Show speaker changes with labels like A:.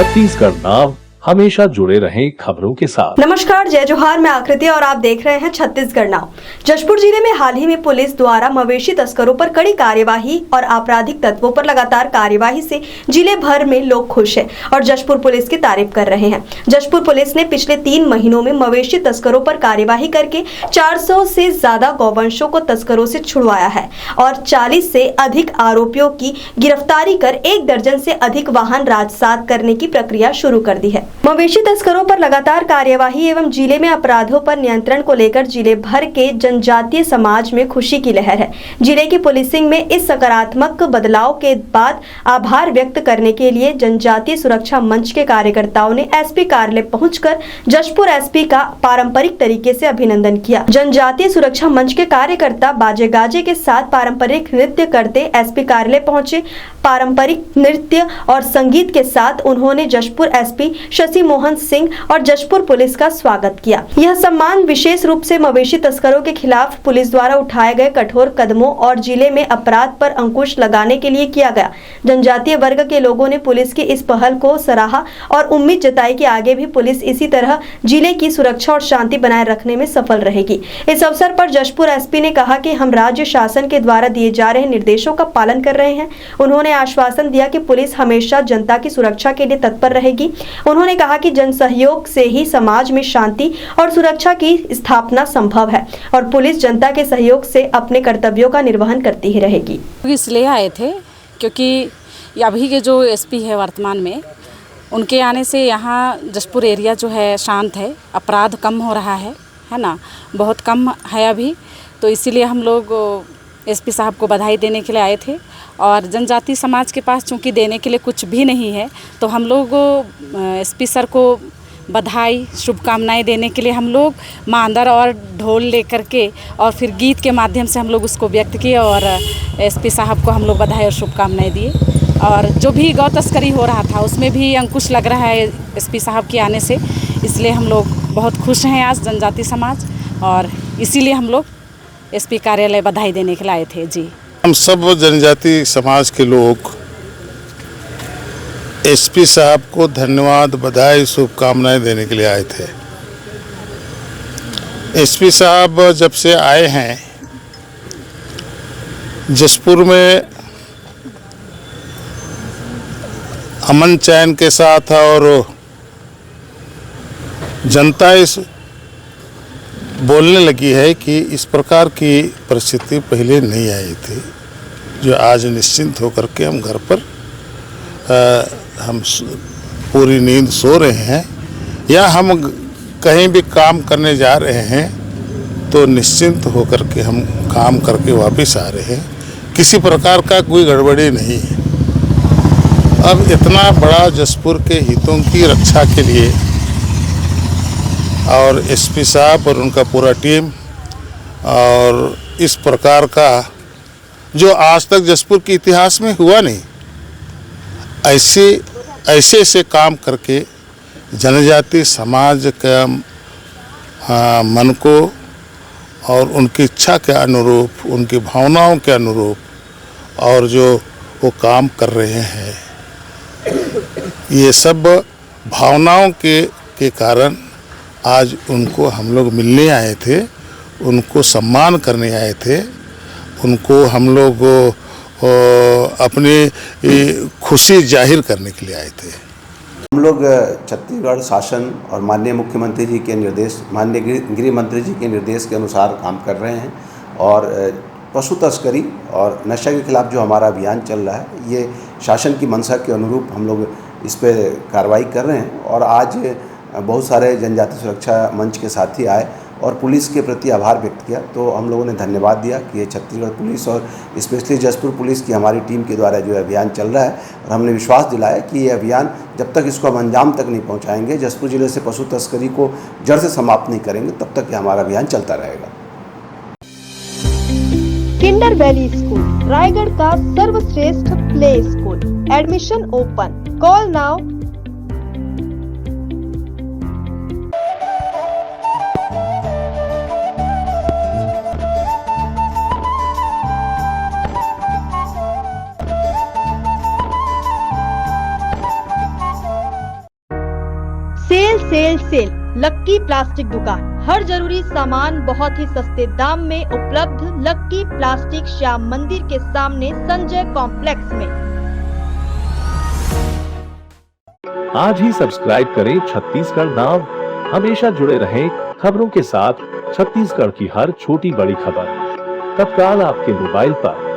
A: छत्तीसगढ़ नाव हमेशा जुड़े रहें खबरों के साथ।
B: नमस्कार, जय जोहार, मैं आकृति और आप देख रहे हैं छत्तीसगढ़ नाव। जशपुर जिले में हाल ही में पुलिस द्वारा मवेशी तस्करों पर कड़ी कार्यवाही और आपराधिक तत्वों पर लगातार कार्यवाही से जिले भर में लोग खुश हैं और जशपुर पुलिस की तारीफ कर रहे हैं। जशपुर पुलिस ने पिछले 3 महीनों में मवेशी तस्करों पर कार्यवाही करके 400 से ज्यादा गौवंशों को तस्करों से छुड़वाया है और 40 से अधिक आरोपियों की गिरफ्तारी कर 1 दर्जन से अधिक वाहन राजसात करने की प्रक्रिया शुरू कर दी है। मवेशी तस्करों पर लगातार कार्यवाही एवं जिले में अपराधों पर नियंत्रण को लेकर जिले भर के जनजातीय समाज में खुशी की लहर है। जिले की पुलिसिंग में इस सकारात्मक बदलाव के बाद आभार व्यक्त करने के लिए जनजातीय सुरक्षा मंच के कार्यकर्ताओं ने एसपी कार्यालय पहुंचकर जशपुर एसपी का पारंपरिक तरीके से अभिनंदन किया। जनजातीय सुरक्षा मंच के कार्यकर्ता बाजे गाजे के साथ पारंपरिक नृत्य करते एसपी कार्यालय पहुंचे। पारंपरिक नृत्य और संगीत के साथ उन्होंने जशपुर एसपी शशि मोहन सिंह और जशपुर पुलिस का स्वागत किया। यह सम्मान विशेष रूप से मवेशी तस्करों के खिलाफ पुलिस द्वारा उठाए गए कठोर कदमों और जिले में अपराध पर अंकुश लगाने के लिए किया गया। जनजातीय वर्ग के लोगों ने पुलिस की इस पहल को सराहा और उम्मीद जताई कि आगे भी पुलिस इसी तरह जिले की सुरक्षा और शांति बनाए रखने में सफल रहेगी। इस अवसर पर जशपुर एसपी ने कहा कि हम राज्य शासन के द्वारा दिए जा रहे निर्देशों का पालन कर रहे हैं। उन्होंने आश्वासन दिया कि पुलिस हमेशा जनता की सुरक्षा के लिए तत्पर रहेगी। उन्होंने कहा कि जन सहयोग से ही समाज में शांति और सुरक्षा की स्थापना संभव है और पुलिस जनता के सहयोग से अपने कर्तव्यों का निर्वहन करती ही रहेगी।
C: इसलिए आए थे क्योंकि अभी के जो एसपी है वर्तमान में, उनके आने से यहाँ जशपुर एरिया जो है शांत है, अपराध कम हो रहा है ना, बहुत कम है अभी। तो इसीलिए हम लोग एसपी साहब को बधाई देने के लिए आए थे और जनजाति समाज के पास चूँकि देने के लिए कुछ भी नहीं है, तो हम लोग एसपी सर को बधाई शुभकामनाएं देने के लिए हम लोग मांदर और ढोल लेकर के और फिर गीत के माध्यम से हम लोग उसको व्यक्त किए और एसपी साहब को हम लोग बधाई और शुभकामनाएं दिए। और जो भी गौ तस्करी हो रहा था उसमें भी अंकुश लग रहा है एसपी साहब के आने से, इसलिए हम लोग बहुत खुश हैं आज जनजाति समाज, और इसीलिए हम लोग एसपी कार्यालय बधाई देने के लिए आए थे। जी,
D: हम सब जनजाति समाज के लोग एसपी साहब को धन्यवाद, बधाई, शुभकामनाएं देने के लिए आए थे। एसपी साहब जब से आए हैं जशपुर में अमन चैन के साथ, और जनता इस बोलने लगी है कि इस प्रकार की परिस्थिति पहले नहीं आई थी, जो आज निश्चिंत होकर के हम घर पर हम पूरी नींद सो रहे हैं या हम कहीं भी काम करने जा रहे हैं तो निश्चिंत होकर के हम काम करके वापस आ रहे हैं, किसी प्रकार का कोई गड़बड़ी नहीं है। अब इतना बड़ा जशपुर के हितों की रक्षा के लिए और एसपी साहब और उनका पूरा टीम, और इस प्रकार का जो आज तक जशपुर के इतिहास में हुआ नहीं, ऐसे से काम करके जनजाति समाज का मन को और उनकी इच्छा के अनुरूप, उनकी भावनाओं के अनुरूप और जो वो काम कर रहे हैं, ये सब भावनाओं के कारण आज उनको हम लोग मिलने आए थे, उनको सम्मान करने आए थे, उनको हम लोग अपनी खुशी जाहिर करने के लिए आए थे।
E: हम लोग छत्तीसगढ़ शासन और माननीय मुख्यमंत्री जी के निर्देश, माननीय गृह मंत्री जी के निर्देश के अनुसार काम कर रहे हैं और पशु तस्करी और नशा के खिलाफ जो हमारा अभियान चल रहा है, ये शासन की मंशा के अनुरूप हम लोग इस पर कार्रवाई कर रहे हैं। और आज बहुत सारे जनजाति सुरक्षा मंच के साथी आए और पुलिस के प्रति आभार व्यक्त किया, तो हम लोगों ने धन्यवाद दिया कि ये छत्तीसगढ़ पुलिस और स्पेशली जशपुर पुलिस की हमारी टीम के द्वारा जो अभियान चल रहा है, और हमने विश्वास दिलाया कि ये अभियान जब तक इसको हम अंजाम तक नहीं पहुंचाएंगे, जशपुर जिले से पशु तस्करी को जड़ से समाप्त नहीं करेंगे, तब तक ये हमारा अभियान चलता रहेगा।
B: किंडर वैली स्कूल, रायगढ़ का सर्वश्रेष्ठ play school. Admission open. Call now
F: सेल लक्की प्लास्टिक दुकान, हर जरूरी सामान बहुत ही सस्ते दाम में उपलब्ध। लक्की प्लास्टिक श्याम मंदिर के सामने संजय कॉम्प्लेक्स में।
A: आज ही सब्सक्राइब करें छत्तीसगढ़ नाव। हमेशा जुड़े रहें खबरों के साथ। छत्तीसगढ़ की हर छोटी बड़ी खबर तत्काल आपके मोबाइल पर।